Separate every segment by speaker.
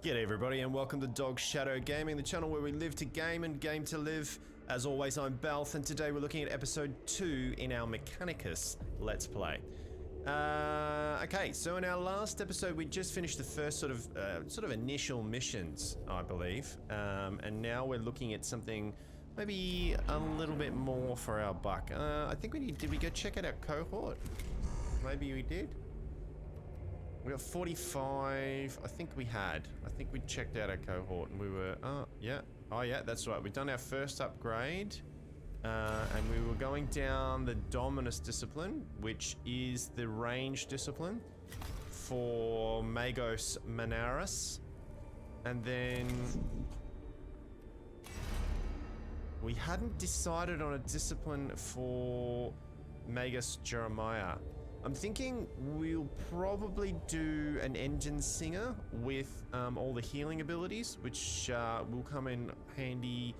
Speaker 1: G'day everybody and welcome to Dog Shadow Gaming, the channel where we live to game and game to live. As always, I'm Belth and today we're looking at episode 2 in our Mechanicus Let's Play. Okay, so in our last episode we just finished the first sort of initial missions, I believe. And now we're looking at something maybe a little bit more for our buck. I think did we go check out our cohort? Maybe we did? We got 45, I think we checked out our cohort and we were, oh yeah, that's right. We've done our first upgrade, and we were going down the Dominus discipline, which is the range discipline for Magos Manaris. And then we hadn't decided on a discipline for Magus Jeremiah. I'm thinking we'll probably do an engine singer with all the healing abilities, which will come in handy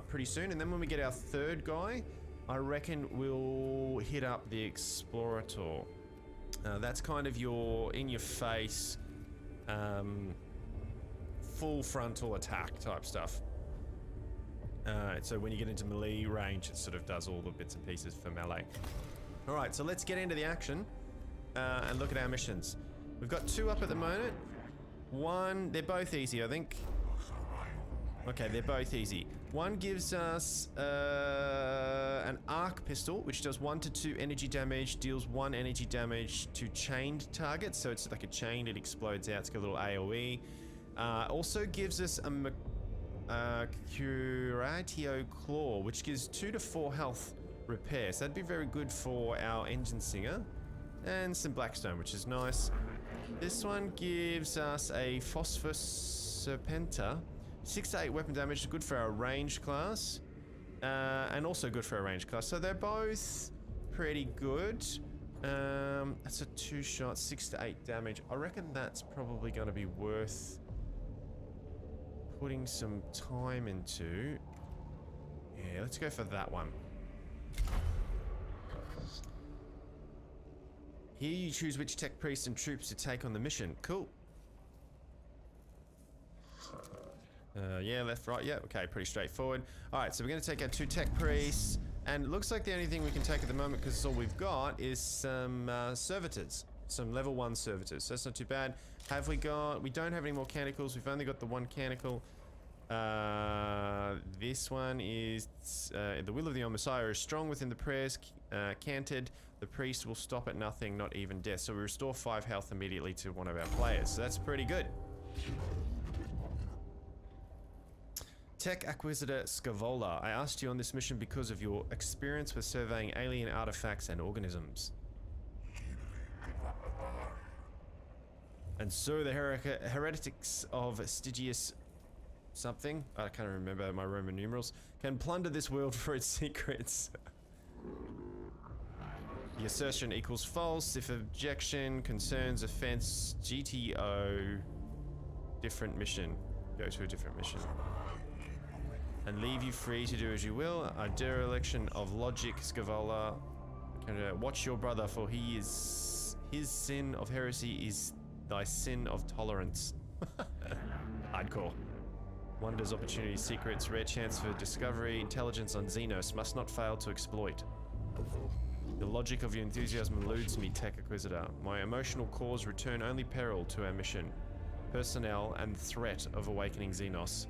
Speaker 1: pretty soon. And then when we get our third guy, I reckon we'll hit up the Explorator. That's kind of your in-your-face, full frontal attack type stuff. So when you get into melee range, it sort of does all the bits and pieces for melee. Alright, so let's get into the action and look at our missions. We've got 2 up at the moment. One, they're both easy, I think. Okay, they're both easy. One gives us an arc pistol, which does 1 to 2 energy damage, deals 1 energy damage to chained targets. So it's like a chain, it explodes out, it's got a little AoE. Also gives us a Curatio Claw, which gives 2 to 4 health repair, so that'd be very good for our engine singer. And some Blackstone, which is nice. This one gives us a Phosphorus Serpenta, 6 to 8 weapon damage, good for our range class, and also good for our range class. So they're both pretty good. That's a 2-shot, 6 to 8 damage. I reckon that's probably going to be worth putting some time into. Yeah, let's go for that one. Here you choose which tech priests and troops to take on the mission. Cool. Yeah, left, right, yeah, okay, pretty straightforward. Alright, so we're going to take our 2 tech priests, and it looks like the only thing we can take at the moment, because it's all we've got, is some servitors. Some level 1 servitors, so that's not too bad. Have we got... we don't have any more canticles, we've only got the 1 canticle. This one is the will of the Messiah is strong within the prayers canted. The priest will stop at nothing, not even death. So we restore 5 health immediately to one of our players. So that's pretty good. Tech Acquisitor Scavola, I asked you on this mission because of your experience with surveying alien artifacts and organisms. And so the heretics of Stygius something, I can't remember my Roman numerals, can plunder this world for its secrets. The assertion equals false if objection concerns offense. GTO, different mission. Go to a different mission. And leave you free to do as you will. A dereliction of logic, Scavola. Watch your brother, for he is... his sin of heresy is thy sin of tolerance. Hardcore. Wonders, opportunities, secrets, rare chance for discovery, intelligence on Xenos must not fail to exploit. The logic of your enthusiasm eludes me, Tech Acquisitor. My emotional cause return only peril to our mission, personnel, and threat of awakening Xenos.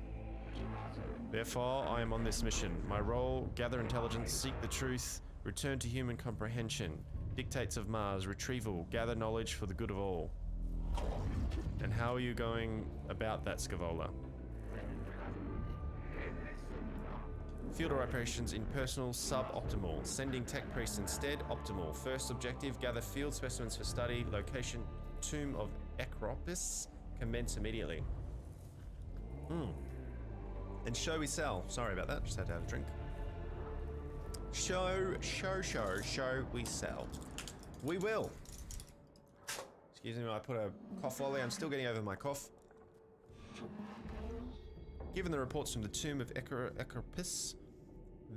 Speaker 1: Therefore, I am on this mission. My role, gather intelligence, seek the truth, return to human comprehension, dictates of Mars, retrieval, gather knowledge for the good of all. And how are you going about that, Scavola? Field operations in personal, suboptimal. Sending tech priests instead, optimal. First objective, gather field specimens for study. Location, Tomb of Ekropis. Commence immediately. And show we sell. Sorry about that, just had to have a drink. Show we sell. We will. Excuse me, I put a cough volley. I'm still getting over my cough. Given the reports from the Tomb of Ekropis,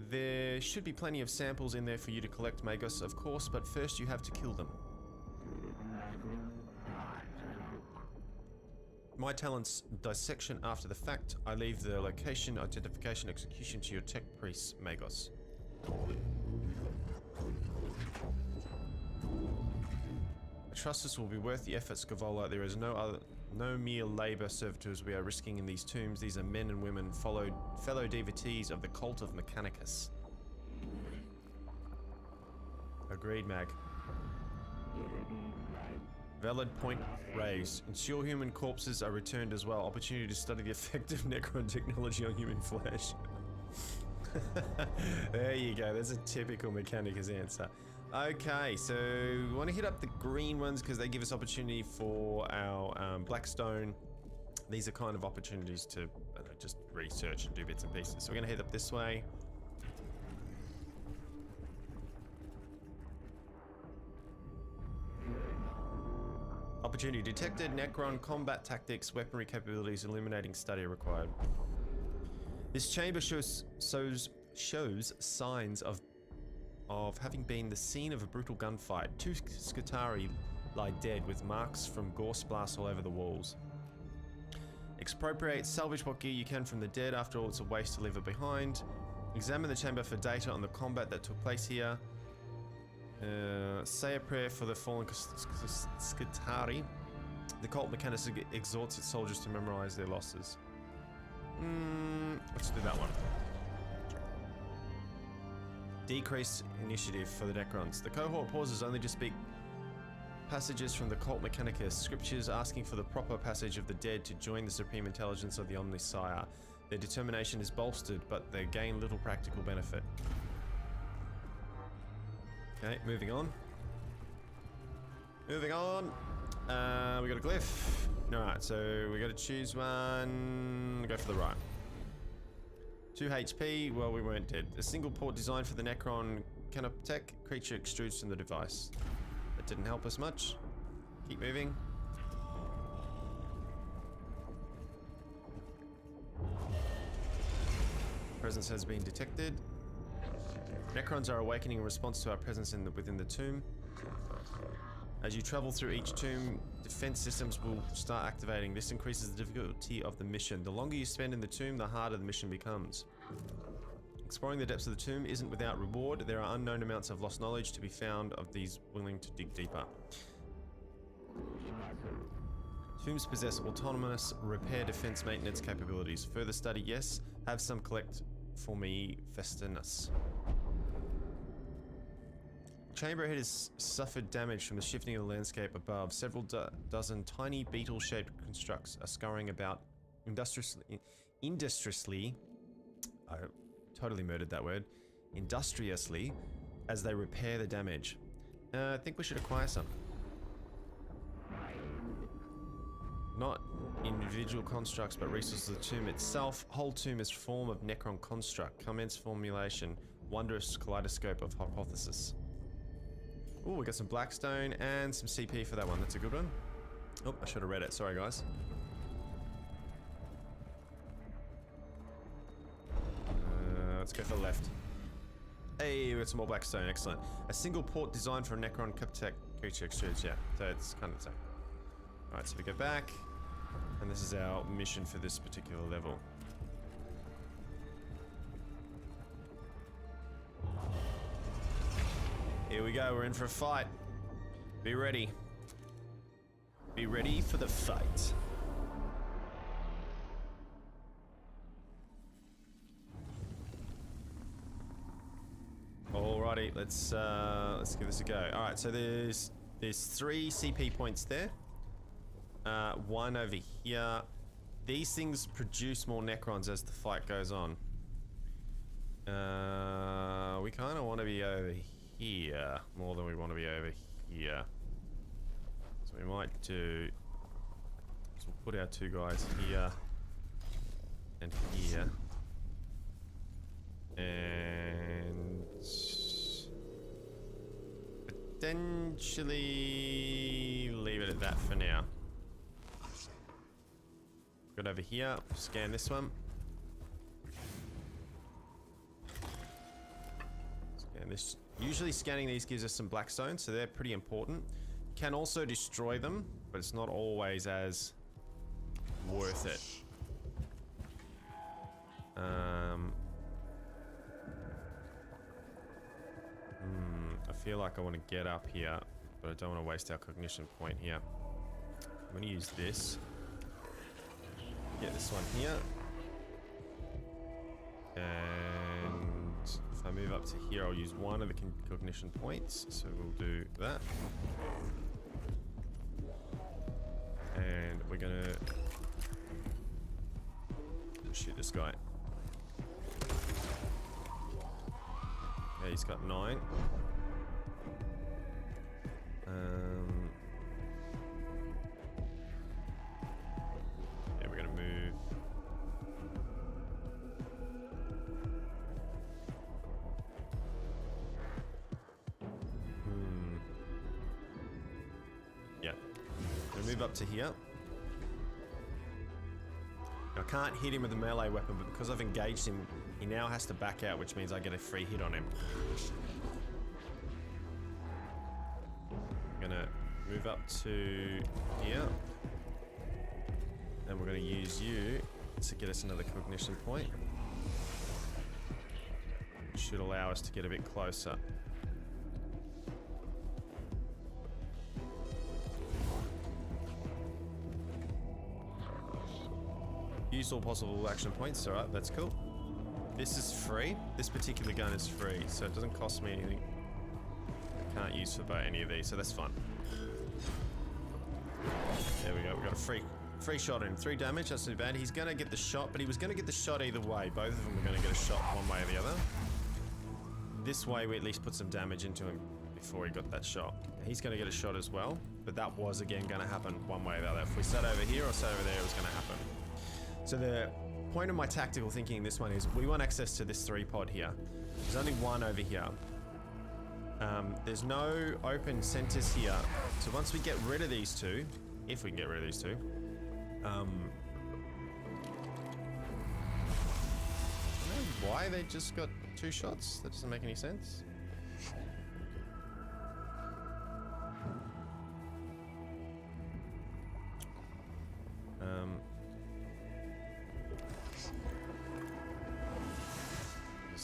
Speaker 1: there should be plenty of samples in there for you to collect, Magos, of course, but first you have to kill them. My talents dissection after the fact. I leave the location, identification, execution to your tech priests, Magos. I trust this will be worth the effort, Scavola. There is no mere labor servitors we are risking in these tombs. These are men and women, fellow devotees of the cult of Mechanicus. Agreed, Mag. Valid point raised. Ensure human corpses are returned as well. Opportunity to study the effect of Necron technology on human flesh. There you go. That's a typical Mechanicus answer. Okay, so we want to hit up the green ones because they give us opportunity for our Blackstone. These are kind of opportunities to just research and do bits and pieces. So we're going to head up this way. Opportunity detected. Necron combat tactics, weaponry capabilities, illuminating study required. This chamber shows signs of having been the scene of a brutal gunfight. 2 Skitari lie dead with marks from gore splash all over the walls. Expropriate, salvage what gear you can from the dead. After all, it's a waste to leave it behind. Examine the chamber for data on the combat that took place here. Say a prayer for the fallen Skitari. The cult Mechanicus exhorts its soldiers to memorize their losses. Let's do that one. Decreased initiative for the Necrons. The cohort pauses only to speak passages from the cult Mechanicus, scriptures asking for the proper passage of the dead to join the supreme intelligence of the Omnisire. Their determination is bolstered, but they gain little practical benefit. Okay, moving on. Moving on. We got a glyph. Alright, so we got to choose one. Go for the right. 2 HP. Well, we weren't dead. A single port designed for the Necron Canoptech creature extrudes from the device. That didn't help us much. Keep moving. Presence has been detected. Necrons are awakening in response to our presence within the tomb. As you travel through each tomb, defense systems will start activating. This increases the difficulty of the mission. The longer you spend in the tomb, the harder the mission becomes. Exploring the depths of the tomb isn't without reward. There are unknown amounts of lost knowledge to be found of these willing to dig deeper. Tombs possess autonomous repair, defense, maintenance capabilities. Further study, yes. Have some collect for me, Festinus. Chamber ahead has suffered damage from the shifting of the landscape above. Several dozen tiny beetle-shaped constructs are scurrying about industriously. I totally murdered that word. Industriously, as they repair the damage. I think we should acquire some. Not individual constructs, but resources of the tomb itself. Whole tomb is form of Necron construct. Commence formulation. Wondrous kaleidoscope of hypothesis. Oh, we got some Blackstone and some CP for that one. That's a good one. Oh, I should have read it. Sorry, guys. Let's go for the left. Hey, we got some more Blackstone. Excellent. A single port designed for a Necron Captech creature extrudes. Yeah, so it's kind of the same. Alright, so we go back. And this is our mission for this particular level. Here we go, we're in for a fight. Be ready. Be ready for the fight. Alrighty, let's give this a go. Alright, so there's 3 CP points there. One over here. These things produce more Necrons as the fight goes on. We kind of want to be over here more than we want to be over here. So we might do... So we'll put our 2 guys here and here. And... potentially leave it at that for now. Good over here. Scan this one. Scan this. Usually scanning these gives us some Blackstone, so they're pretty important. Can also destroy them, but it's not always as worth it. I feel like I want to get up here, but I don't want to waste our cognition point here. I'm going to use this. Get this one here. And if I move up to here, I'll use one of the cognition points. So we'll do that. And we're going to shoot this guy. Yeah, he's got 9. Yeah, we're gonna move. Yeah, we're gonna move up to here. I can't hit him with a melee weapon, but because I've engaged him, he now has to back out, which means I get a free hit on him. I'm gonna move up to here. And we're gonna use you to get us another cognition point. Should allow us to get a bit closer. Use all possible action points, alright, that's cool. This is free. This particular gun is free, so it doesn't cost me anything. Can't use for any of these, so that's fine. There we go, we got a free shot on him. 3 damage, that's too bad. He's gonna get the shot, but he was gonna get the shot either way. Both of them were gonna get a shot one way or the other. This way we at least put some damage into him before he got that shot. He's gonna get a shot as well, but that was again gonna happen one way or the other. If we sat over here or sat over there, it was gonna happen. So the point of my tactical thinking in this one is we want access to this 3 pod here. There's only one over here. There's no open centers here. So once we get rid of these 2, if we can get rid of these 2, I don't know why they just got 2 shots. That doesn't make any sense.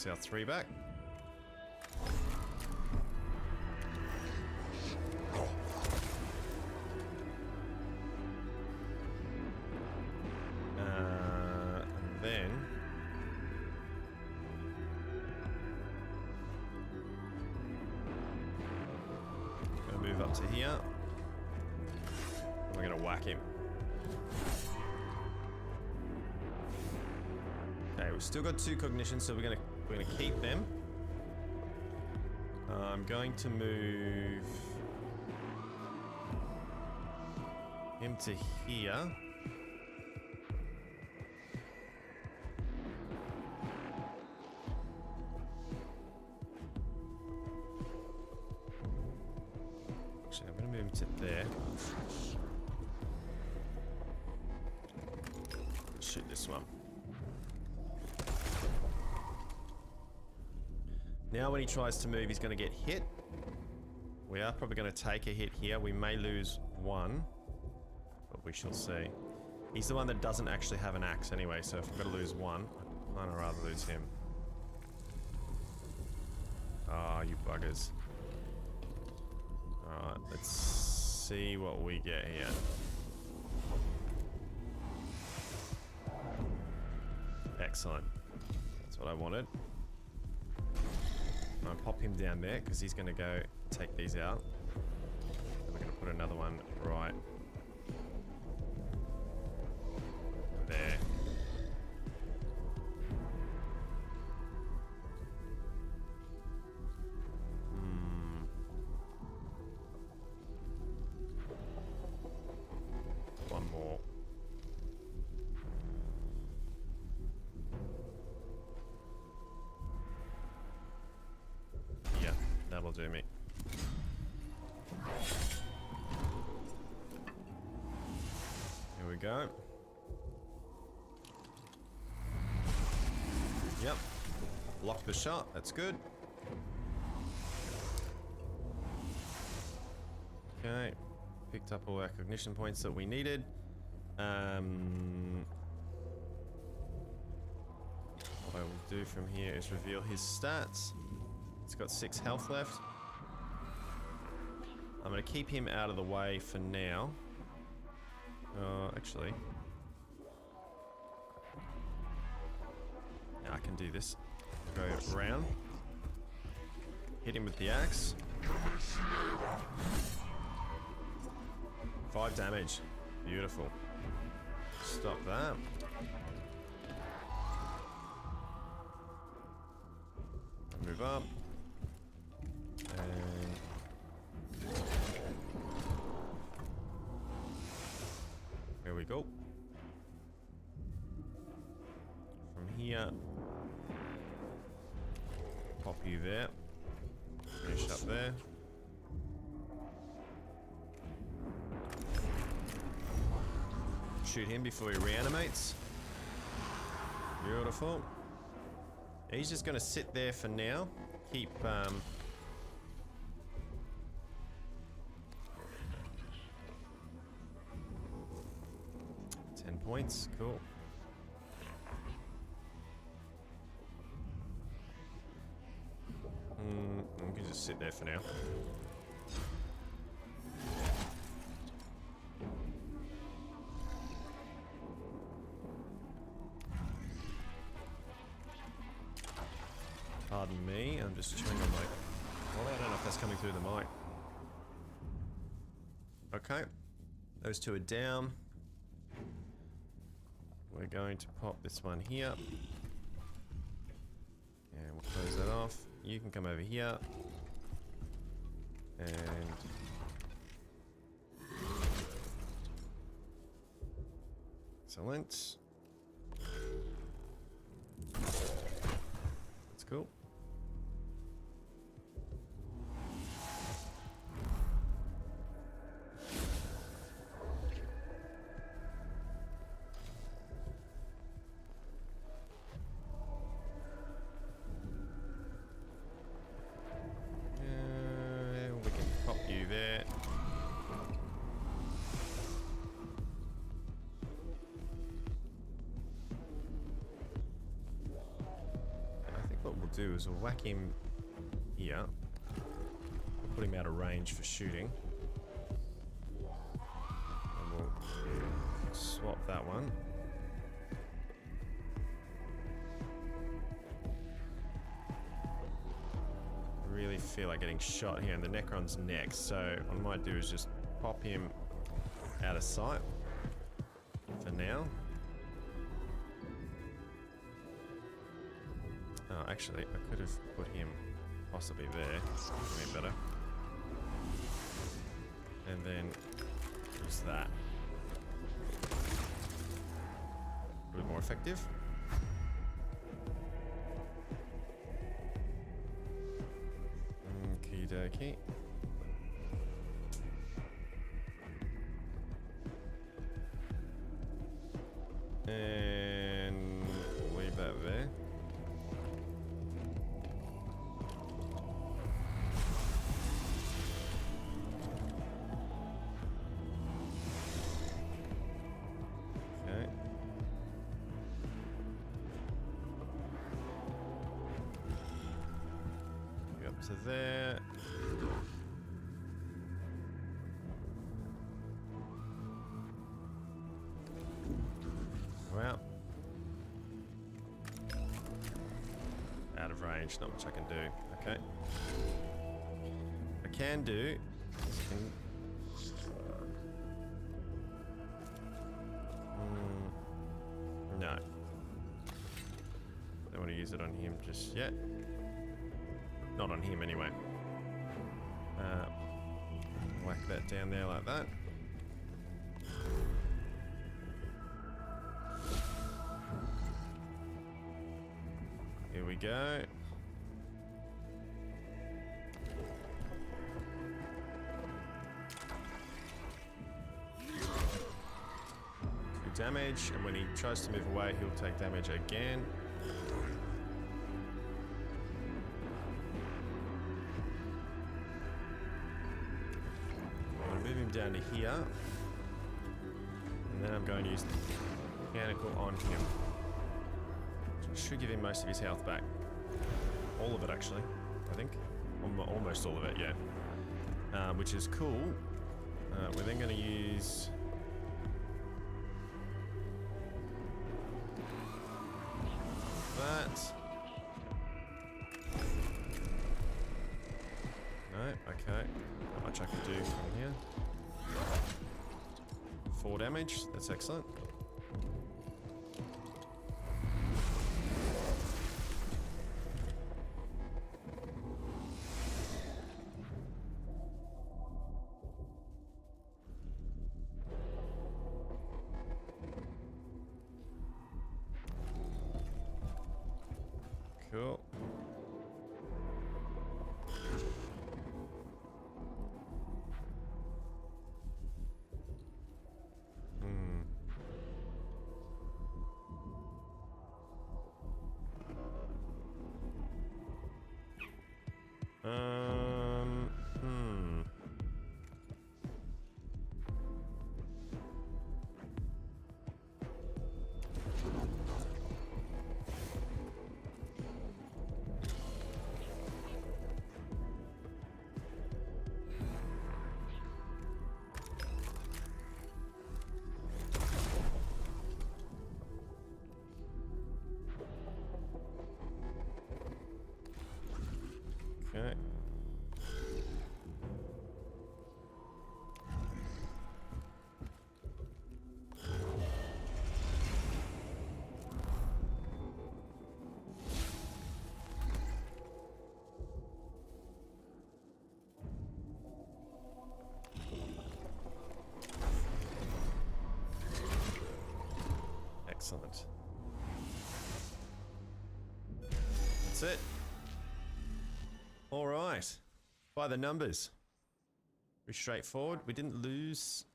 Speaker 1: Our 3 back. And then gonna move up to here. And we're gonna whack him. Okay, we've still got 2 cognition, so we're gonna keep them. I'm going to move him to here. Actually, I'm going to move him to there. Shoot this one. Now when he tries to move, he's going to get hit. We are probably going to take a hit here. We may lose 1, but we shall see. He's the one that doesn't actually have an axe anyway, so if we're going to lose 1, I'd kind of rather lose him. Ah, you buggers. Alright, let's see what we get here. Excellent. That's what I wanted. I'm gonna pop him down there because he's gonna go take these out. And we're gonna put another one right there. One more. That'll do me. Here we go. Yep. Lock the shot. That's good. Okay. Picked up all our cognition points that we needed. What I will do from here is reveal his stats. He's got 6 health left. I'm going to keep him out of the way for now. Actually. Yeah, I can do this. Go around. Hit him with the axe. 5 damage. Beautiful. Stop that. Move up. And there we go. From here, pop you there. Finish up there. Shoot him before he reanimates. Beautiful. He's just going to sit there for now. Keep 10 points. Cool. We can just sit there for now. Pardon me, I'm just chewing on my... Well, I don't know if that's coming through the mic. Okay, those 2 are down. We're going to pop this one here. And we'll close that off. You can come over here. And... Excellent. That's cool. We can pop you there. I think what we'll do is we'll whack him here. We'll put him out of range for shooting. And we'll swap that one. Really feel like getting shot here, and the Necron's next, so what I might do is just pop him out of sight for now. Oh, actually, I could have put him possibly there. Maybe better. And then use that. A bit more effective. Okie dokie. And leave that there. Okay. Go up to there. Well, out of range, not much I can do. Okay. I can do. No. Don't want to use it on him just yet. Not on him anyway. Whack that down there like that. Here we go. Good damage, and when he tries to move away, he'll take damage again. I'm gonna move him down to here. And And I'm going to use mechanical on him. Should give him most of his health back. All of it, actually, I think. Almost all of it, yeah. Which is cool. We're then going to use... that. No, okay. Not much I can do from here. 4 damage, that's excellent. Cool. Okay. Excellent. That's it. All right. By the numbers. Pretty straightforward. We didn't lose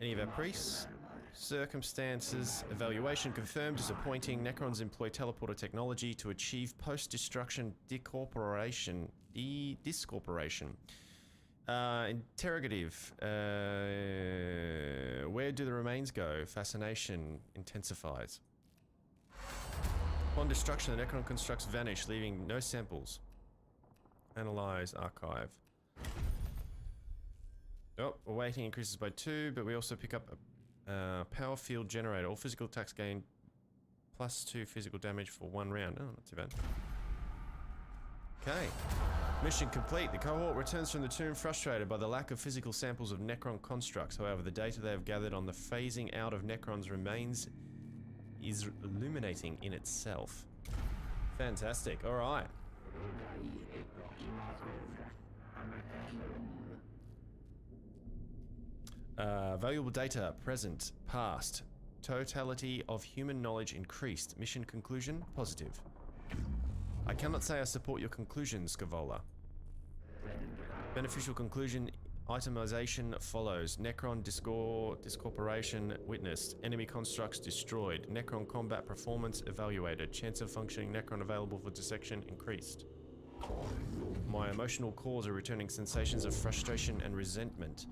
Speaker 1: any of our priests. Circumstances. Evaluation confirmed. Disappointing. Necrons employ teleporter technology to achieve post-destruction decorporation. Discorporation. Interrogative. Where do the remains go? Fascination intensifies. Upon destruction, the Necron constructs vanish, leaving no samples. Analyze, archive. Oh, awaiting increases by 2, but we also pick up a power field generator. All physical attacks gain +2 physical damage for 1 round. Oh, not too bad. Okay. Mission complete. The cohort returns from the tomb frustrated by the lack of physical samples of Necron constructs. However, the data they have gathered on the phasing out of Necrons remains is illuminating in itself. Fantastic. All right. Valuable data present, past. Totality of human knowledge increased. Mission conclusion positive. I cannot say I support your conclusion, Scavola. Beneficial conclusion. Itemization follows. Necron discorporation witnessed. Enemy constructs destroyed. Necron combat performance evaluated. Chance of functioning Necron available for dissection increased. My emotional cores are returning sensations of frustration and resentment,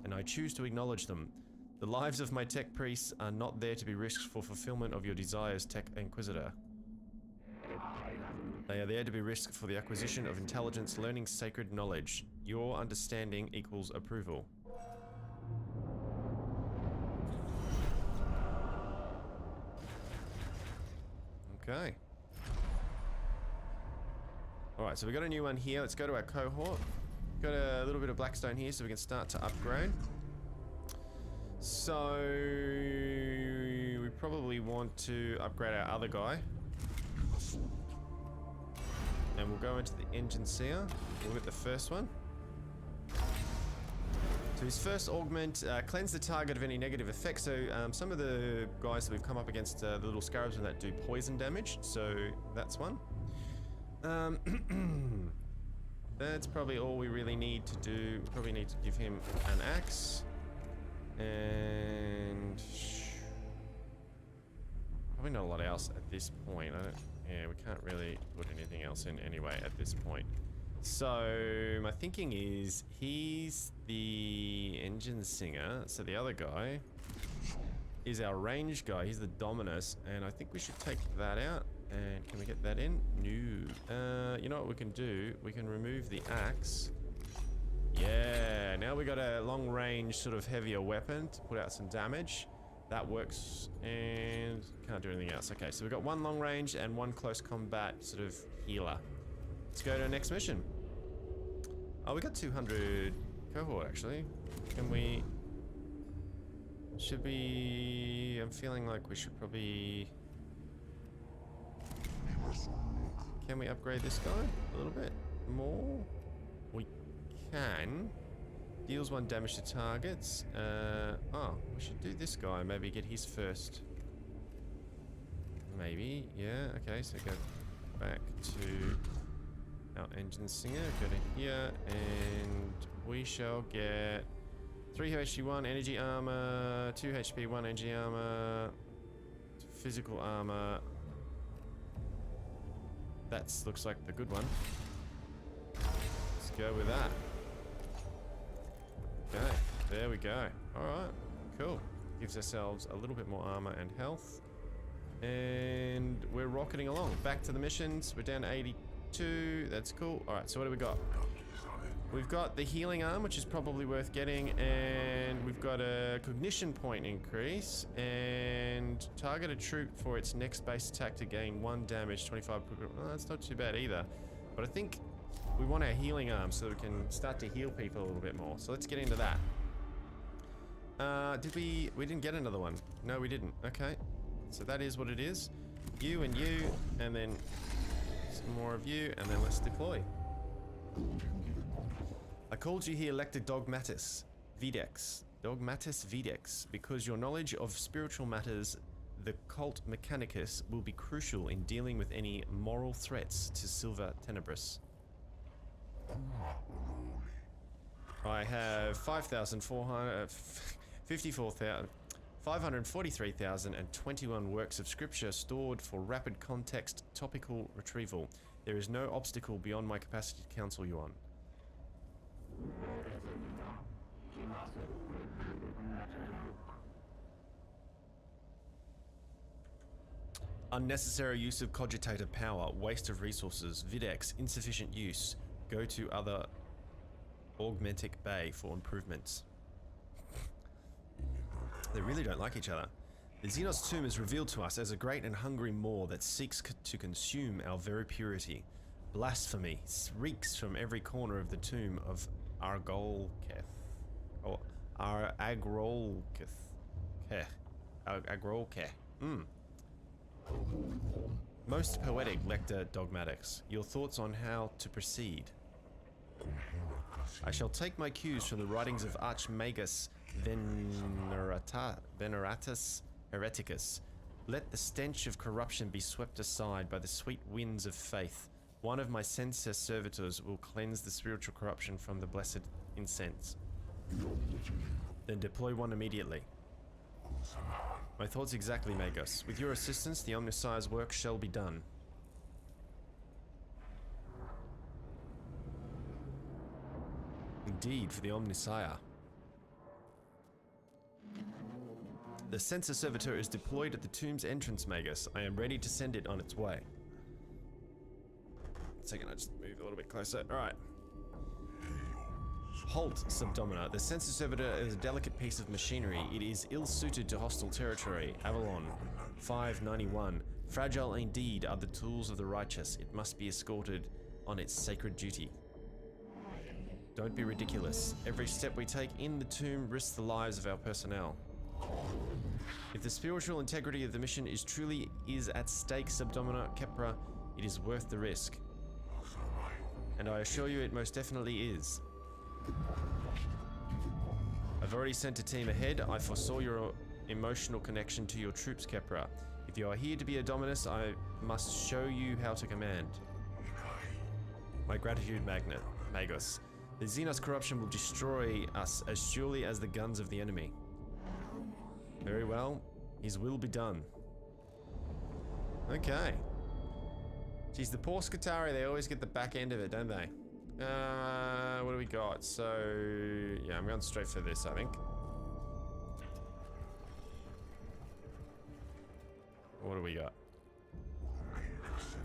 Speaker 1: and I choose to acknowledge them. The lives of my tech priests are not there to be risked for fulfillment of your desires, Tech Inquisitor. They are there to be risked for the acquisition of intelligence, learning sacred knowledge. Your understanding equals approval. Okay. Alright, so we got a new one here. Let's go to our cohort. Got a little bit of blackstone here so we can start to upgrade. So we probably want to upgrade our other guy. And we'll go into the engine seer. We'll get the first one. So his first augment, cleanse the target of any negative effects. So some of the guys that we've come up against, the little scarabs that do poison damage. So that's one. That's probably all we really need to do. We probably need to give him an axe. And probably not a lot else at this point. Yeah, we can't really put anything else in anyway at this point. So my thinking is he's the engine singer, so the other guy is our range guy. He's the Dominus, and I think we should take that out. And can we get that in? No. You know what we can do? We can remove the axe. Yeah, now we got a long range sort of heavier weapon to put out some damage. That works, and can't do anything else. Okay, so we've got one long range and one close combat sort of healer. Let's go to our next mission. Oh, we got 200 cohort actually. Can we... Should we... I'm feeling like we should probably... Can we upgrade this guy a little bit more? We can. Deals 1 damage to targets. Oh, we should do this guy. Maybe get his first. Maybe, yeah. Okay, so go back to our engine singer. Go to here, and we shall get 3 HP, 1 energy armor, 2 HP, 1 energy armor, physical armor. That looks like the good one. Let's go with that. Okay, there we go. Alright, cool. Gives ourselves a little bit more armor and health. And we're rocketing along. Back to the missions. We're down to 82. That's cool. Alright, so what do we got? We've got the healing arm, which is probably worth getting. And we've got a cognition point increase. And target a troop for its next base attack to gain 1 damage, 25. Well, that's not too bad either. But I think we want our healing arm so that we can start to heal people a little bit more. So let's get into that. Did we didn't get another one. No, we didn't. Okay. So that is what it is. You and you, and then some more of you, and then let's deploy. I called you here Lector Dogmatis Videx. Dogmatis Videx, because your knowledge of spiritual matters, the cult Mechanicus, will be crucial in dealing with any moral threats to Silver Tenebris. I have 543,021 works of scripture stored for rapid context topical retrieval. There is no obstacle beyond my capacity to counsel you on. Unnecessary use of cogitator power, waste of resources, Videx, insufficient use. Go to other Augmentic Bay for improvements. They really don't like each other. The Xenos tomb is revealed to us as a great and hungry maw that seeks to consume our very purity. Blasphemy reeks from every corner of the tomb of Argolketh. Or Agrolketh. Agrolketh. Most poetic Lector Dogmatics. Your thoughts on how to proceed? I shall take my cues from the writings of Archmagus Veneratus Hereticus. Let the stench of corruption be swept aside by the sweet winds of faith. One of my censor servitors will cleanse the spiritual corruption from the blessed incense. Then deploy one immediately. My thoughts exactly, Magos. With your assistance, the Omnissiah's work shall be done. Indeed, for the Omnissiah. The Censor Servitor is deployed at the tomb's entrance, Magus. I am ready to send it on its way. Second, I just move a little bit closer. Alright. Halt, Subdomina. The Censor Servitor is a delicate piece of machinery. It is ill-suited to hostile territory. Avalon. 591. Fragile indeed are the tools of the righteous. It must be escorted on its sacred duty. Don't be ridiculous. Every step we take in the tomb risks the lives of our personnel. If the spiritual integrity of the mission is truly at stake, Subdomina Kepra, it is worth the risk. And I assure you it most definitely is. I've already sent a team ahead. I foresaw your emotional connection to your troops, Kepra. If you are here to be a Dominus, I must show you how to command. My gratitude, Magus. The Xenos corruption will destroy us as surely as the guns of the enemy. Very well. His will be done. Okay. Geez, the poor Scutari, they always get the back end of it, don't they? What do we got? So, yeah, I'm going straight for this, I think. What do we got?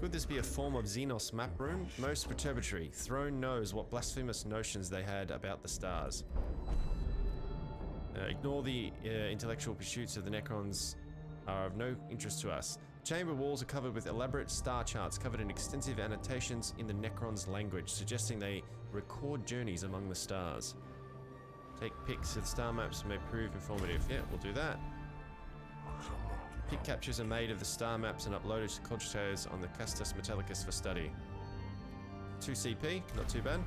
Speaker 1: Could this be a form of Xenos map room? Most perturbatory. Throne knows what blasphemous notions they had about the stars. Ignore the intellectual pursuits of the Necrons are of no interest to us. Chamber walls are covered with elaborate star charts covered in extensive annotations in the Necrons' language, suggesting they record journeys among the stars. Take pics of star maps may prove informative. Yeah, we'll do that. Pic captures are made of the star maps and uploaded to cogitators on the Castus Mechanicus for study. 2 CP, not too bad.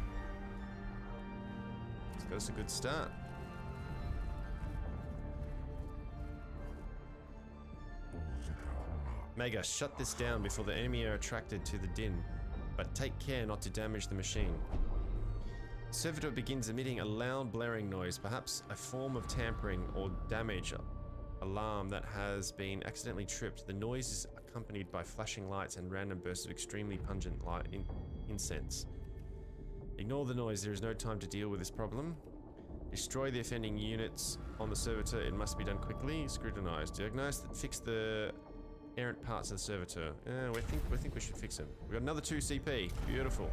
Speaker 1: It's got us a good start. Mega, shut this down before the enemy are attracted to the din, but take care not to damage the machine. The servitor begins emitting a loud blaring noise, perhaps a form of tampering or damage alarm that has been accidentally tripped. The noise is accompanied by flashing lights and random bursts of extremely pungent incense. Ignore the noise, there is no time to deal with this problem. Destroy the offending units on the servitor, it must be done quickly. Scrutinize. Diagnose that fix the errant parts of the servitor. We think we should fix them. We got another 2 CP. Beautiful.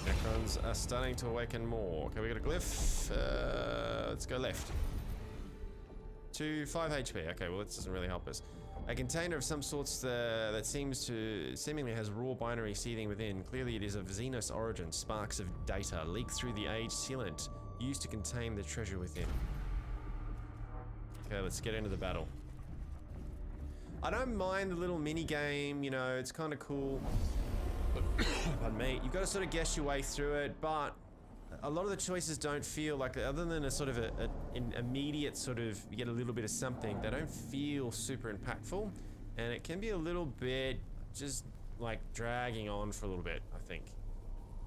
Speaker 1: Necrons are starting to awaken more. Okay, we got a glyph. Let's go left. 5 HP. Okay, well, this doesn't really help us. A container of some sorts that seemingly has raw binary seething within. Clearly, it is of Xenos origin. Sparks of data leak through the age sealant used to contain the treasure within. Okay, let's get into the battle. I don't mind the little mini game, you know, it's kind of cool. Pardon me. You've got to sort of guess your way through it, but a lot of the choices don't feel like, other than a sort of an immediate sort of, you get a little bit of something, they don't feel super impactful, and it can be a little bit just like dragging on for a little bit, I think.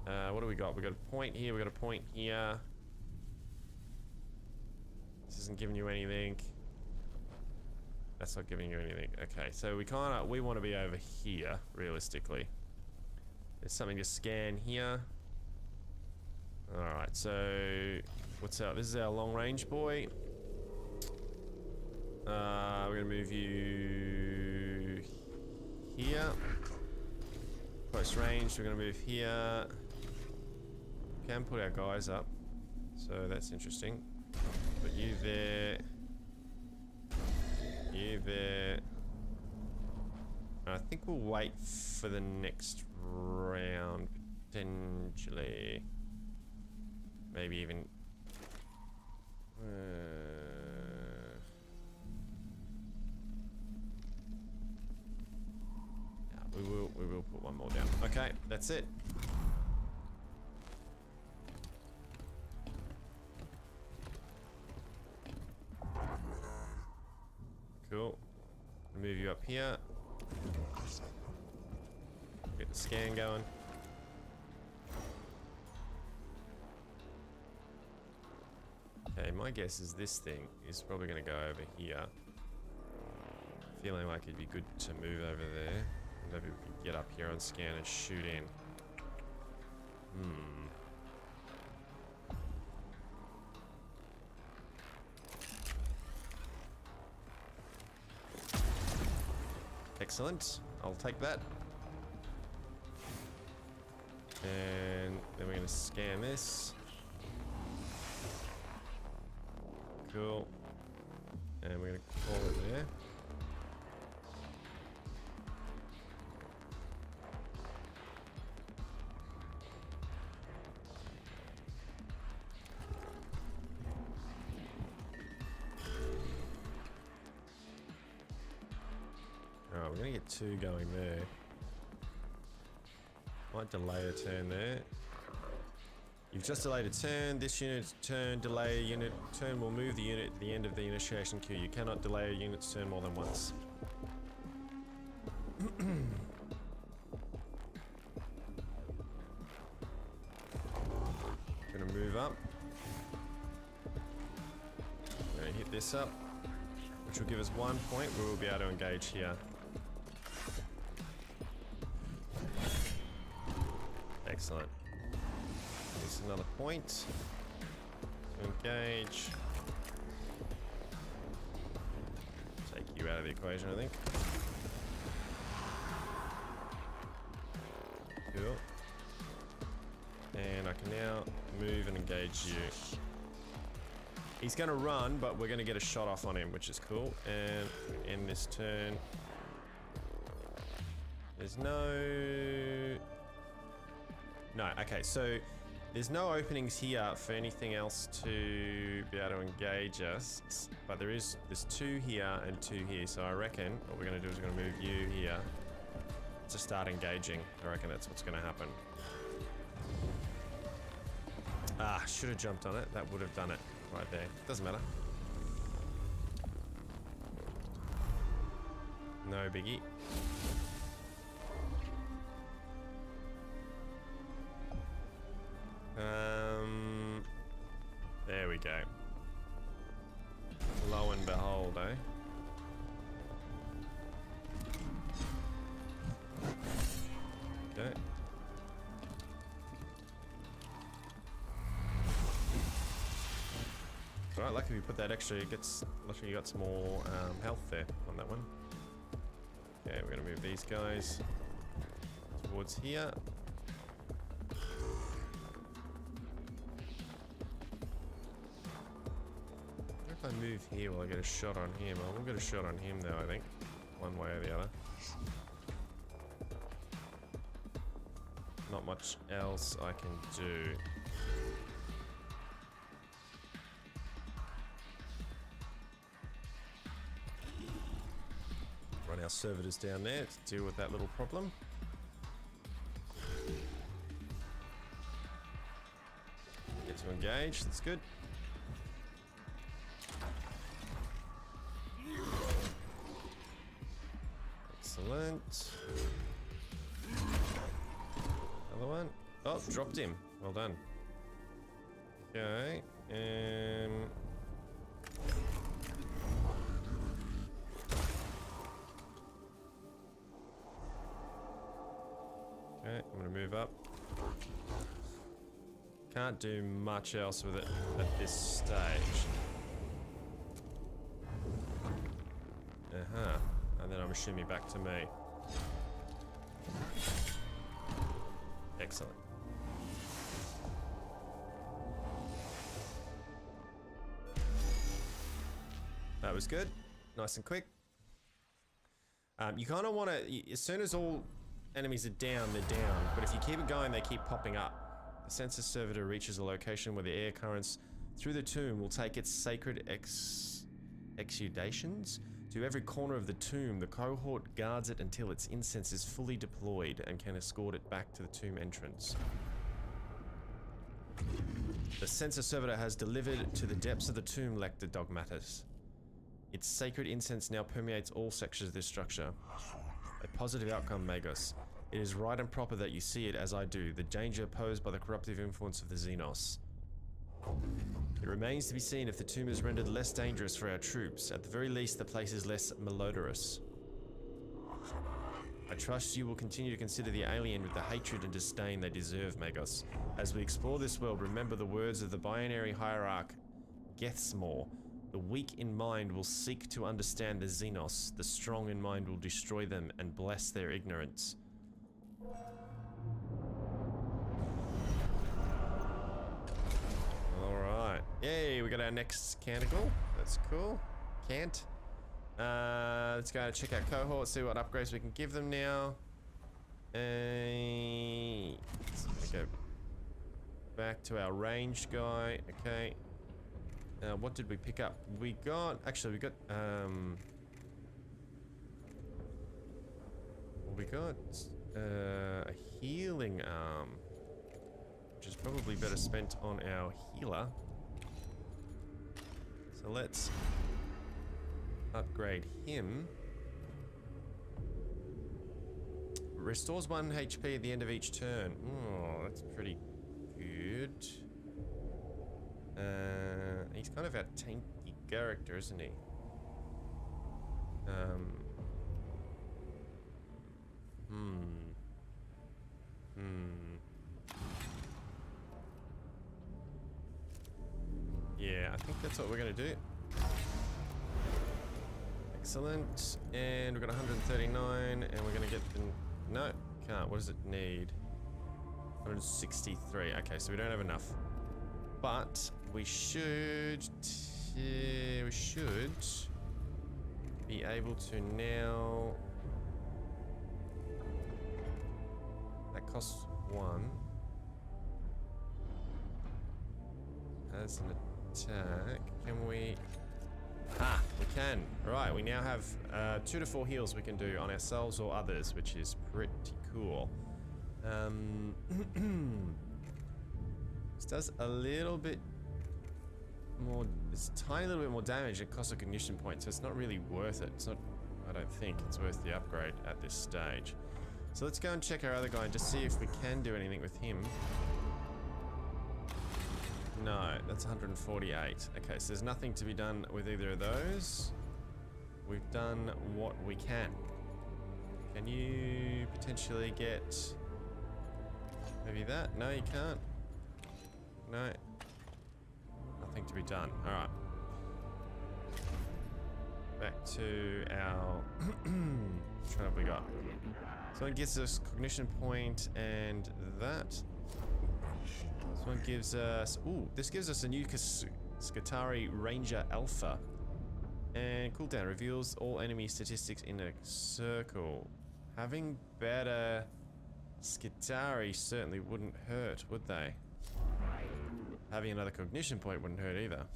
Speaker 1: What do we got? We got a point here, we got a point here. This isn't giving you anything. That's not giving you anything. Okay, so we want to be over here, realistically. There's something to scan here. Alright, so what's up? This is our long range boy. We're gonna move you here. Close range, we're gonna move here. Can put our guys up, so that's interesting. Put you there. You there. I think we'll wait for the next round, potentially. Maybe even... yeah, we will put one more down. Okay, that's it. Cool. Move you up here. Get the scan going. Okay, my guess is this thing is probably going to go over here. Feeling like it'd be good to move over there. Maybe we can get up here on scan and shoot in. Excellent. I'll take that. And then we're going to scan this. Cool. And we're going to call it there. Oh, we're going to get 2 going there. Might delay a turn there. You've just delayed a turn. This unit's turn, delay a unit. Turn will move the unit to the end of the initiation queue. You cannot delay a unit's turn more than once. Gonna move up. Gonna hit this up, which will give us 1 point where we'll be able to engage here. Excellent. Here's another point. Engage. Take you out of the equation, I think. Cool. And I can now move and engage you. He's gonna run, but we're gonna get a shot off on him, which is cool. And end this turn. There's no... No, okay, so there's no openings here for anything else to be able to engage us, but there's 2 here and 2 here, so I reckon what we're gonna do is we're gonna move you here to start engaging. I reckon that's what's gonna happen. Ah, should have jumped on it. That would have done it right there. Doesn't matter. No biggie. There we go. Lo and behold, eh? Okay. Alright, lucky we put that extra, luckily you got some more health there on that one. Okay, we're gonna move these guys towards here. If I move here, will I get a shot on him? I will get a shot on him though, I think. One way or the other. Not much else I can do. Run our servitors down there to deal with that little problem. Get to engage, that's good. Excellent. Another one. Oh, dropped him. Well done. Okay. Okay, I'm gonna move up. Can't do much else with it at this stage. Uh-huh. And then I'm assuming back to me. Excellent. That was good. Nice and quick. You kind of want to, as soon as all enemies are down, they're down. But if you keep it going, they keep popping up. The sensor servitor reaches a location where the air currents through the tomb will take its sacred exudations to every corner of the tomb. The cohort guards it until its incense is fully deployed and can escort it back to the tomb entrance. The sensor servitor has delivered to the depths of the tomb, Lector Dogmatus. Its sacred incense now permeates all sections of this structure. A positive outcome, Magos. It is right and proper that you see it as I do, the danger posed by the corruptive influence of the Xenos. It remains to be seen if the tomb is rendered less dangerous for our troops. At the very least, the place is less malodorous. I trust you will continue to consider the alien with the hatred and disdain they deserve, Magos. As we explore this world, remember the words of the binary hierarch, Gethsmore. The weak in mind will seek to understand the Xenos. The strong in mind will destroy them and bless their ignorance. Alright. Yay, we got our next canticle. That's cool. Can't. Let's go check out cohort, see what upgrades we can give them now. Let's go back to our ranged guy. Okay. What did we pick up? We got, actually we got, a healing arm, which is probably better spent on our healer. So let's upgrade him. Restores 1 HP at the end of each turn. Oh, that's pretty good. He's kind of a tanky character, isn't he? Yeah, I think that's what we're gonna do. Excellent. And we've got 139, and we're gonna get the... No, can't. What does it need? 163. Okay, so we don't have enough. But we should... we should be able to now... That costs 1. As an attack, can we... Ah, we can. Right, we now have 2 to 4 heals we can do on ourselves or others, which is pretty cool. This does a little bit more... It's a tiny little bit more damage. It costs a cognition point, so it's not really worth it. It's not... I don't think it's worth the upgrade at this stage. So let's go and check our other guy and just see if we can do anything with him. No, that's 148. Okay, so there's nothing to be done with either of those. We've done what we can. Can you potentially get... Maybe that? No, you can't. No. Nothing to be done. Alright. Back to our... Which one have we got? So it gives us cognition point and that. This one gives us... Ooh, this gives us a new Skitarii Ranger Alpha. And cooldown reveals all enemy statistics in a circle. Having better Skitarii certainly wouldn't hurt, would they? Having another cognition point wouldn't hurt either.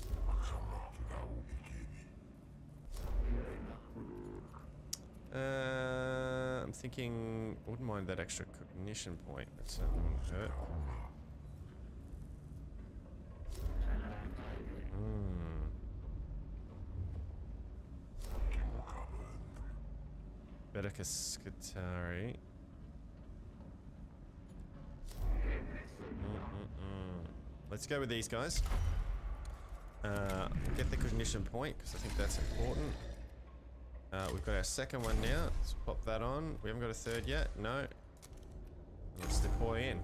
Speaker 1: I'm thinking... I wouldn't mind that extra cognition point. That certainly wouldn't hurt. Mechanicus Skitarii. Let's go with these guys. Get the cognition point because I think that's important. We've got our second one now. Let's pop that on. We haven't got a third yet. No. Let's deploy in.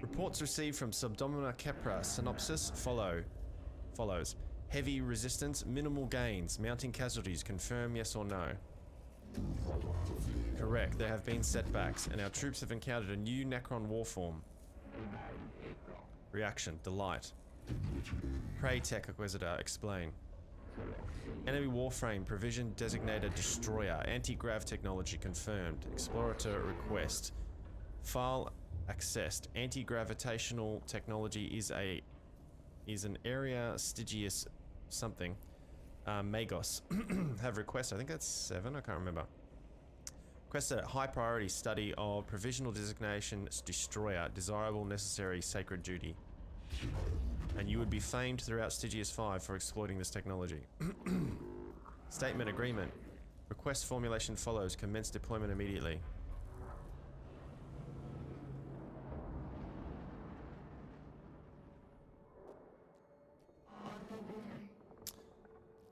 Speaker 1: Reports received from Subdomina Kepra. Synopsis follows. Heavy resistance, minimal gains, mounting casualties. Confirm yes or no. Correct. There have been setbacks, and our troops have encountered a new Necron warform. Reaction: delight. Pray, Tech Inquisitor, explain. Enemy warframe provision designated destroyer. Anti-grav technology confirmed. Explorator request. File accessed. Anti-gravitational technology is an area Stygius something. Magos have requested. I think that's 7. I can't remember. Requested a high priority study of provisional designation destroyer. Desirable, necessary, sacred duty. And you would be famed throughout Stygius 5 for exploiting this technology. Statement agreement. Request formulation follows. Commence deployment immediately.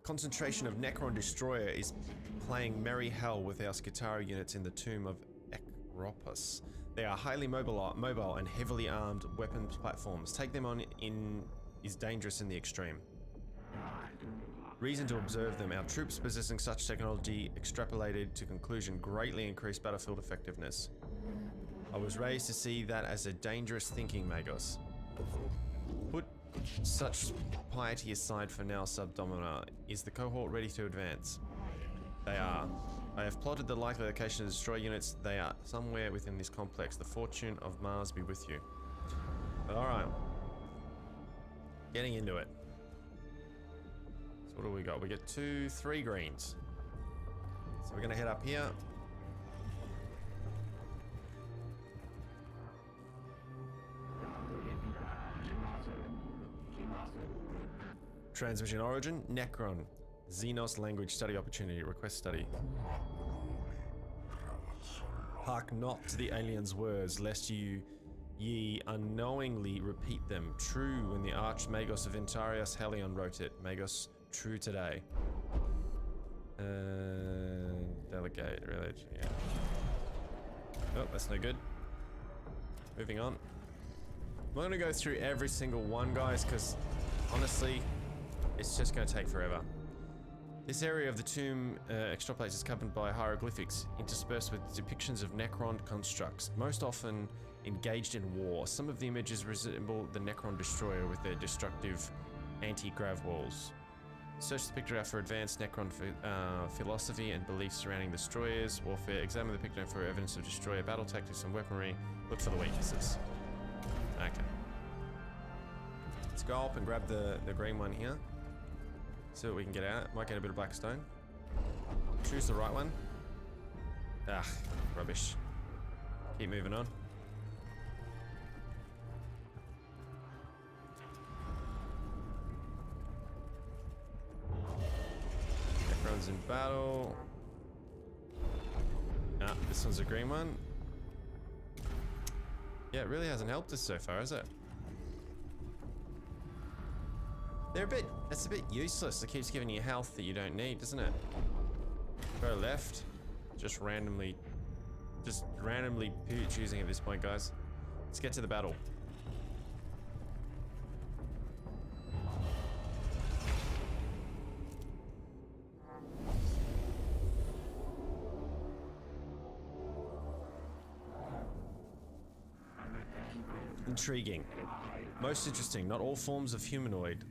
Speaker 1: Concentration of Necron Destroyer is playing merry hell with our Skitarii units in the tomb of Ekropus. They are highly mobile and heavily armed weapons platforms. Take them on is dangerous in the extreme. Reason to observe them. Our troops possessing such technology extrapolated to conclusion greatly increased battlefield effectiveness. I was raised to see that as a dangerous thinking, Magos. Put such piety aside for now, Subdomina. Is the cohort ready to advance? They are. I have plotted the likely location to destroy units. They are somewhere within this complex. The fortune of Mars be with you. Alright. Getting into it. So what do we got? We get 3 greens. So we're going to head up here. Transmission origin, Necron. Xenos language study opportunity. Request study. Hark not to the aliens' words, lest ye unknowingly repeat them. True when the arch Magos of Intarius Helion wrote it. Magos, true today. Delegate, religion, yeah. Oh, that's no good. Moving on. I'm going to go through every single one, guys, because honestly, it's just going to take forever. This area of the tomb extrapolates is covered by hieroglyphics interspersed with depictions of Necron constructs, most often engaged in war. Some of the images resemble the Necron destroyer with their destructive anti-grav walls. Search the picture out for advanced Necron philosophy and beliefs surrounding destroyers, warfare. Examine the picture for evidence of destroyer battle tactics and weaponry. Look for the weaknesses. Okay. Let's go up and grab the green one here. See what we can get out. Might get a bit of black stone. Choose the right one. Ah, rubbish. Keep moving on. Necron's in battle. Ah, this one's a green one. Yeah, it really hasn't helped us so far, has it? That's a bit useless. It keeps giving you health that you don't need, doesn't it? Go left. Just randomly choosing at this point, guys. Let's get to the battle. Intriguing. Most interesting, not all forms are humanoid.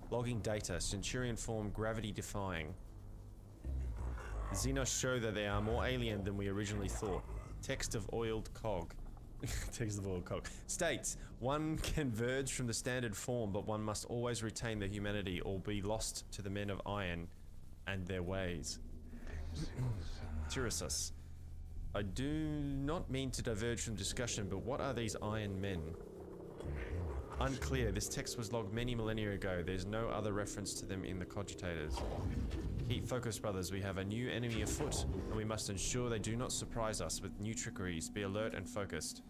Speaker 1: Logging data, Centurion form gravity defying. Xenos show that they are more alien than we originally thought. Text of oiled cog. Text of oiled cog. States, one can verge from the standard form, but one must always retain their humanity or be lost to the men of iron and their ways. Tyrissus. I do not mean to diverge from discussion, but what are these iron men? Unclear. This text was logged many millennia ago. There's no other reference to them in the cogitators. Keep focused, brothers. We have a new enemy afoot, and we must ensure they do not surprise us with new trickeries. Be alert and focused.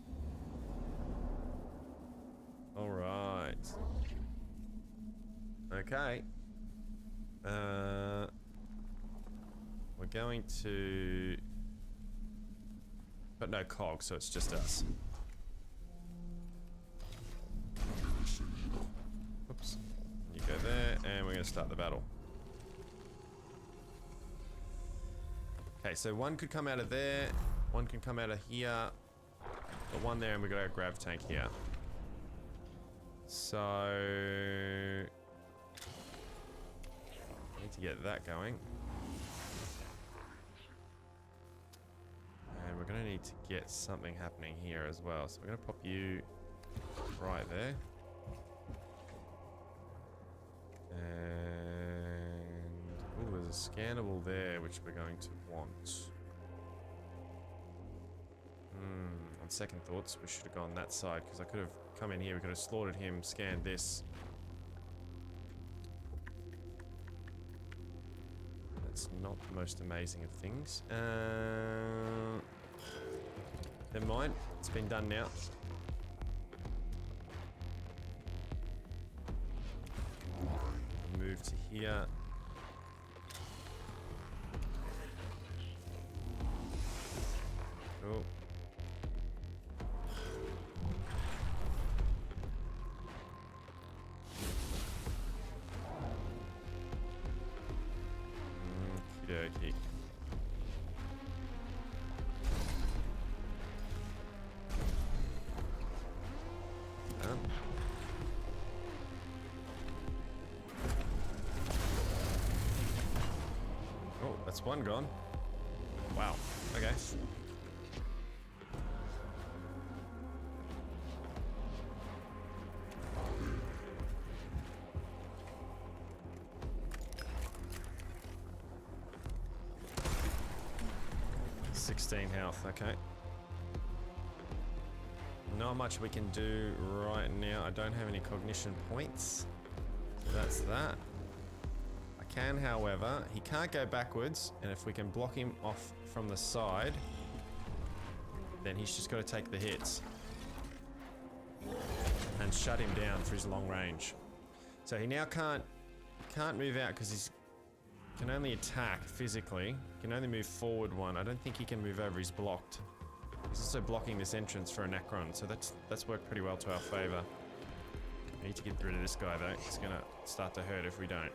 Speaker 1: Alright. Okay. We're going to... But no cog, so it's just us. Oops. You go there, and we're going to start the battle. Okay, so one could come out of there, one can come out of here, but one there, and we've got our grav tank here. So... I need to get that going. And we're going to need to get something happening here as well. So we're going to pop you right there. And... oh, there's a scannable there, which we're going to want. On second thoughts, we should have gone that side, because I could have come in here, we could have slaughtered him, scanned this. That's not the most amazing of things. Never mind, it's been done now. Move to here. Cool. Okey-dokey. Oh, that's one gone. Wow. Okay. Health, okay. Not much we can do right now. I don't have any cognition points. So that's that. I can, however, he can't go backwards, and if we can block him off from the side, then he's just got to take the hits. And shut him down for his long range. So he now can't move out because he's can only attack physically. Can only move forward one. I don't think he can move over. He's blocked. It's also blocking this entrance for a Necron, so that's worked pretty well to our favor. We need to get rid of this guy though. It's gonna start to hurt if we don't.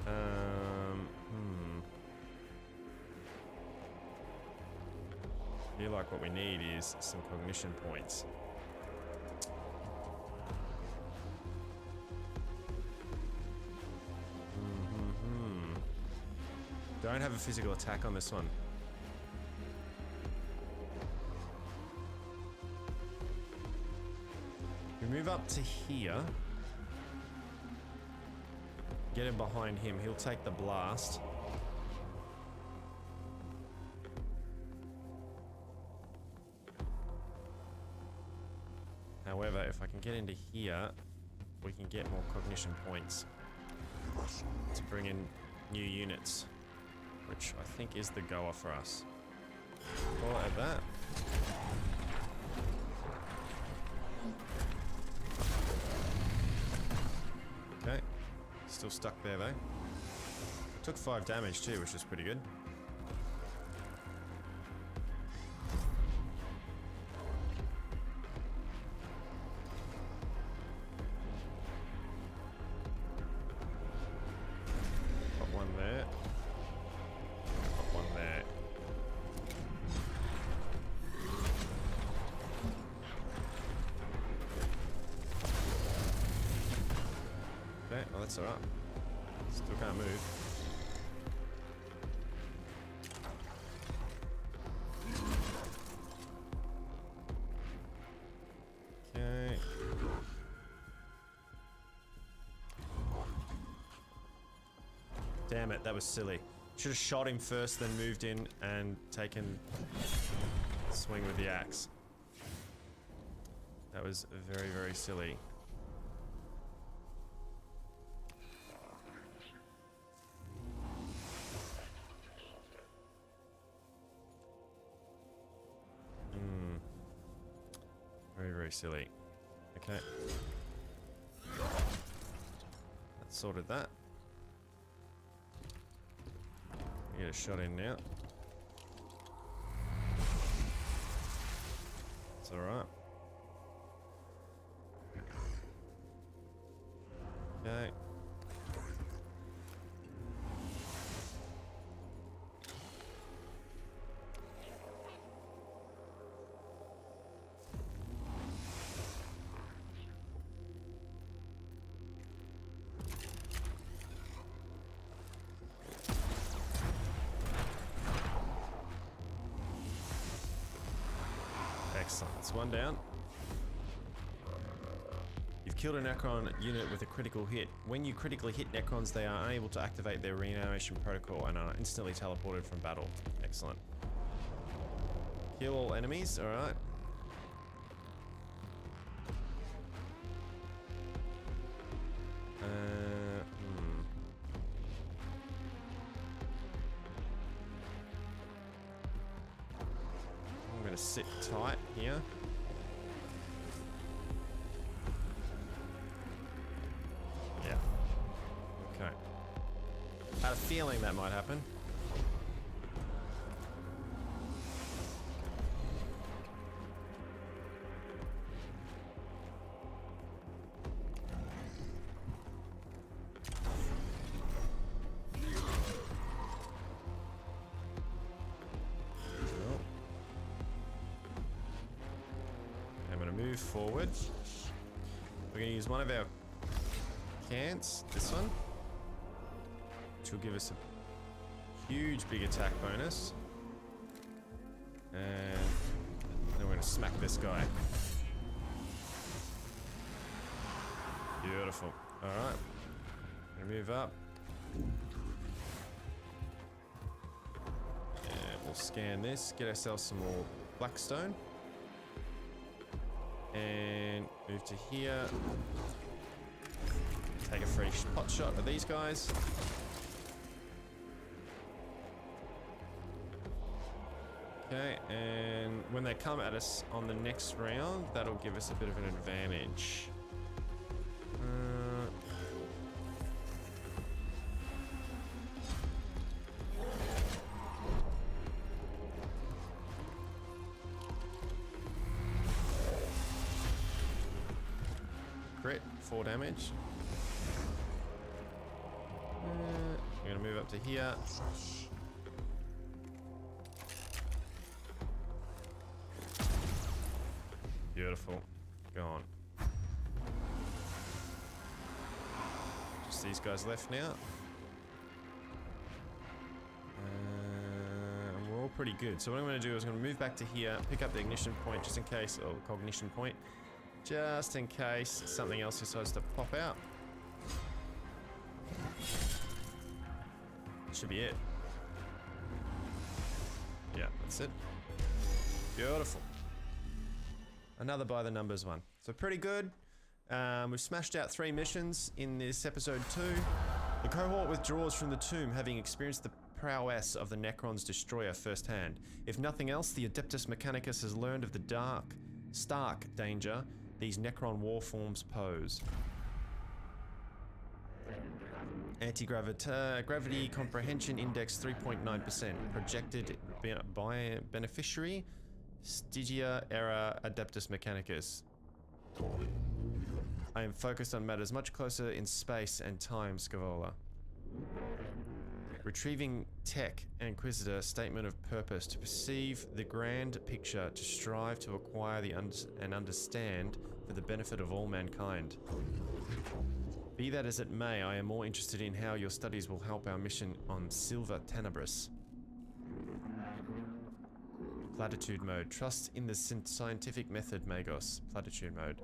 Speaker 1: I feel like what we need is some cognition points. Don't have a physical attack on this one. We move up to here. Get him behind him. He'll take the blast. However, if I can get into here, we can get more cognition points to bring in new units, which I think is the goer for us. Or at that. Okay, still stuck there though. Took 5 damage too, which is pretty good. Got one there. Got one there. Okay, well that's alright. Still can't move. Okay. Damn it, that was silly. Should have shot him first, then moved in and taken a swing with the axe. That was very, very silly. Very, very silly. Okay. That's sorted that. Get a shot in now. It's alright. Okay. Excellent. That's one down. You've killed a Necron unit with a critical hit. When you critically hit Necrons, they are unable to activate their reanimation protocol and are instantly teleported from battle. Excellent. Kill all enemies. Alright. I'm gonna sit tight here. Yeah. Okay. Had a feeling that might happen. Forward. We're going to use one of our cans, this one, which will give us a huge big attack bonus. And then we're going to smack this guy. Beautiful. Alright. Gonna move up. And we'll scan this, get ourselves some more blackstone. And move to here. Take a free pot shot at these guys. Okay, and when they come at us on the next round, that'll give us a bit of an advantage. crit, 4 damage. We're gonna move up to here. Beautiful. Gone. Just these guys left now. And we're all pretty good. So what I'm going to do is I'm going to move back to here, pick up the ignition point just in case, or cognition point, just in case something else decides to pop out. Should be it. Yeah, that's it. Beautiful. Another by the numbers one. So pretty good. We've smashed out 3 missions in this episode 2. The cohort withdraws from the tomb, having experienced the prowess of the Necron's destroyer firsthand. If nothing else, the Adeptus Mechanicus has learned of the stark danger these Necron warforms pose. Gravity Comprehension Index 3.9%. Projected beneficiary Stygia Era Adeptus Mechanicus. I am focused on matters much closer in space and time, Scavola. Retrieving Tech Inquisitor Statement of Purpose to perceive the grand picture, to strive to acquire and understand for the benefit of all mankind. Be that as it may, I am more interested in how your studies will help our mission on Silver Tenebris. Platitude mode. Trust in the scientific method, Magos. Platitude mode.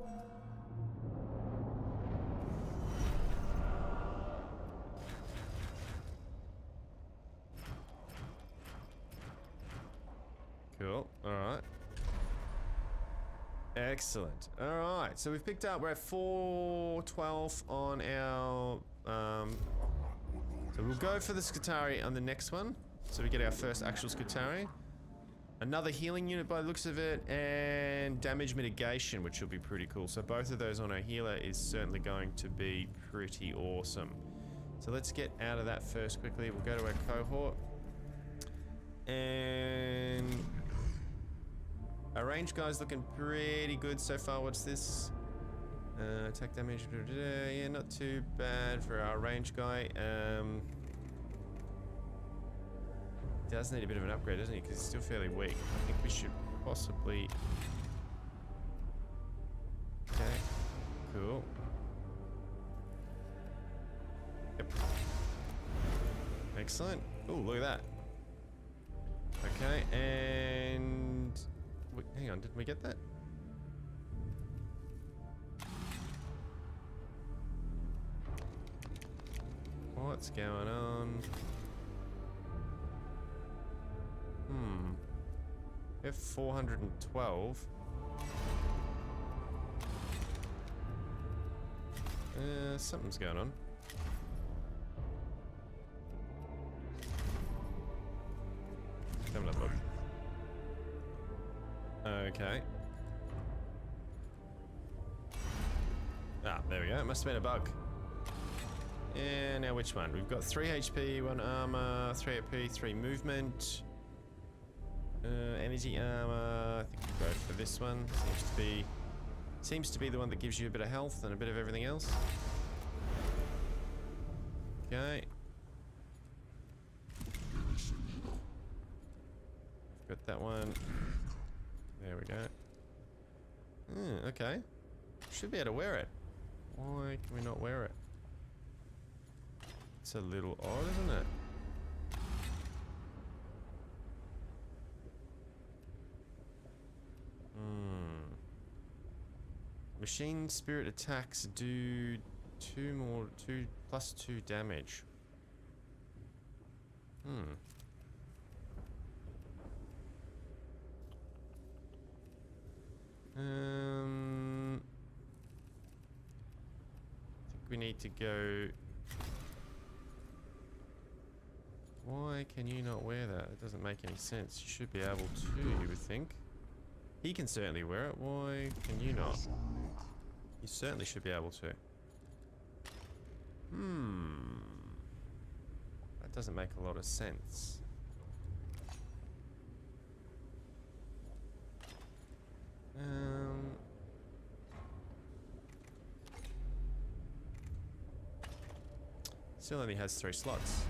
Speaker 1: Cool. Alright. Excellent. Alright, so we've picked up, we're at 412 on our, so we'll go for the Skitarii on the next one. So we get our first actual Skitarii. Another healing unit by the looks of it, and damage mitigation, which will be pretty cool. So both of those on our healer is certainly going to be pretty awesome. So let's get out of that first quickly. We'll go to our cohort. And our range guy's looking pretty good so far. What's this? Attack damage. Yeah, not too bad for our range guy. Does need a bit of an upgrade, doesn't he? Because he's still fairly weak. I think we should possibly... Okay, cool. Yep. Excellent. Oh, look at that. Okay, and... Wait, hang on, didn't we get that? What's going on? We have 412. Something's going on. Have another look. Okay. Ah, there we go. It must have been a bug. And now which one? We've got 3 HP, 1 armor, 3 AP, 3 movement. Energy armor. I think we'll go for this one. Seems to be the one that gives you a bit of health and a bit of everything else. Okay. Got that one. There we go. Okay. Should be able to wear it. Why can we not wear it? It's a little odd, isn't it? Machine spirit attacks do 2 plus 2 damage. I think we need to go. Why can you not wear that? It doesn't make any sense. You should be able to, you would think. He can certainly wear it. Why can you not? You certainly should be able to. That doesn't make a lot of sense. Still only has 3 slots.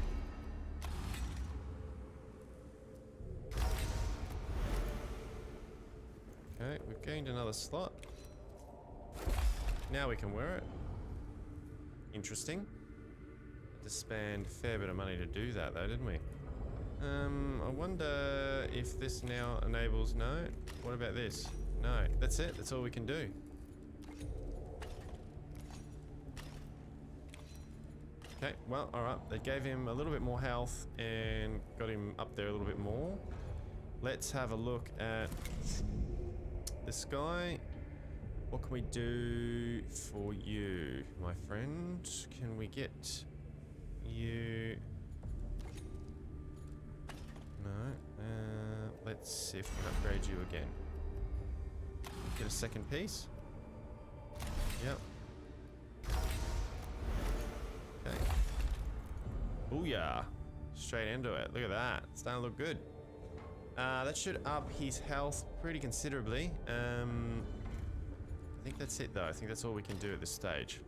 Speaker 1: Okay, we've gained another slot. Now we can wear it. Interesting. Had to spend a fair bit of money to do that though, didn't we? I wonder if this now enables... No? What about this? No. That's it? That's all we can do. Okay, well, alright. They gave him a little bit more health and got him up there a little bit more. Let's have a look at this guy. What can we do for you, my friend? Can we get you... No. Let's see if we can upgrade you again. Get a second piece. Yep. Okay. Booyah. Straight into it. Look at that. It's starting to look good. That should up his health pretty considerably. I think that's it though. I think that's all we can do at this stage.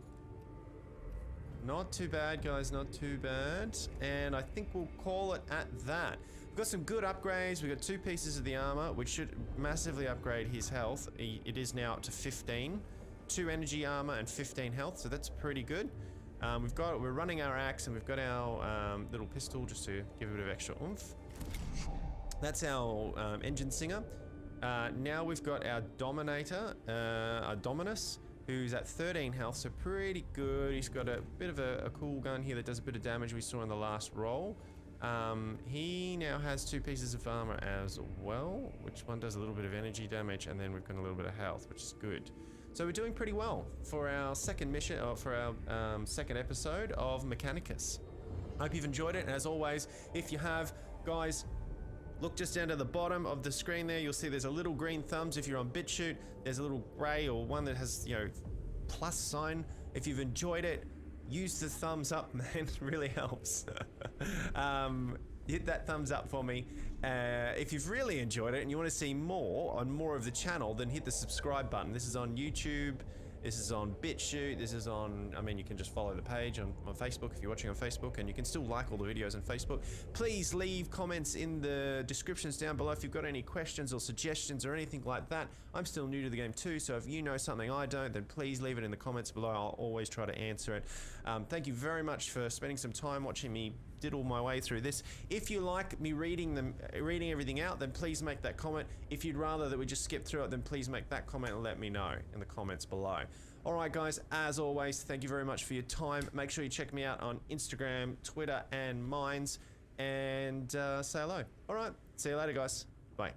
Speaker 1: Not too bad, guys. Not too bad. And I think we'll call it at that. We've got some good upgrades. We've got 2 pieces of the armor, which should massively upgrade his health. It is now up to 15. 2 energy armor and 15 health, so that's pretty good. We're running our axe and we've got our little pistol just to give it a bit of extra oomph. That's our engine singer. Now we've got our dominator, our Dominus, who's at 13 health, so pretty good. He's got a bit of a cool gun here that does a bit of damage we saw in the last roll. He now has 2 pieces of armor as well, which one does a little bit of energy damage, and then we've got a little bit of health, which is good. So we're doing pretty well for our second mission, or for our second episode of Mechanicus. Hope you've enjoyed it, and as always, if you have, guys, look just down to the bottom of the screen there. You'll see there's a little green thumbs if you're on BitChute. There's a little grey or one that has, you know, plus sign. If you've enjoyed it, use the thumbs up, man. It really helps. Hit that thumbs up for me. If you've really enjoyed it and you want to see more on more of the channel, then hit the subscribe button. This is on YouTube. This is on BitChute. This is on, I mean, you can just follow the page on Facebook if you're watching on Facebook, and you can still like all the videos on Facebook. Please leave comments in the descriptions down below if you've got any questions or suggestions or anything like that. I'm still new to the game too, so if you know something I don't, then please leave it in the comments below. I'll always try to answer it. Thank you very much for spending some time watching me diddle my way through this. If you like me reading everything out, then please make that comment. If you'd rather that we just skip through it, then please make that comment and let me know in the comments below. Alright guys, as always, thank you very much for your time. Make sure you check me out on Instagram, Twitter, and Minds, and say hello. Alright, see you later guys. Bye.